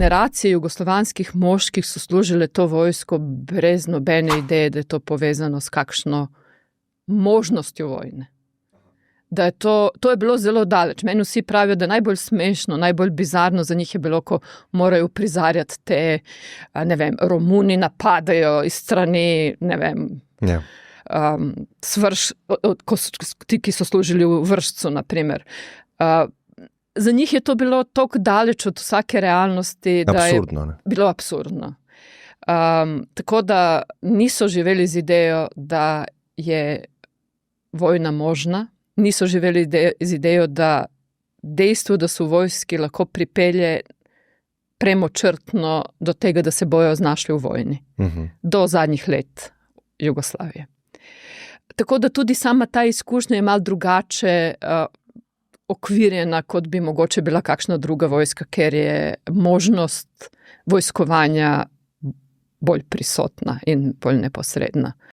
generacije jugoslovanskih moških so služile to vojsko brez nobene ideje, da je to povezano s kakšno možnostjo vojne. Da je to je bilo zelo daleč. Meni vsi pravijo, da najbolj smešno, najbolj bizarno za njih je bilo, ko morajo prizarjati te, Romuni napadajo iz strani, ti, ki so služili v Vršcu, naprimer. Za njih je to bilo toliko daleč od vsake realnosti, da je bilo absurdno. Tako da niso živeli z idejo, da je vojna možna, niso živeli z idejo, da dejstvo, da so v vojski, lahko pripelje premočrtno do tega, da se bojo znašli v vojni. Do zadnjih let Jugoslavije. Tako da tudi sama ta izkušnja je malo drugače okvirjena, kot bi mogoče bila kakšna druga vojska, ker je možnost vojskovanja bolj prisotna in bolj neposredna.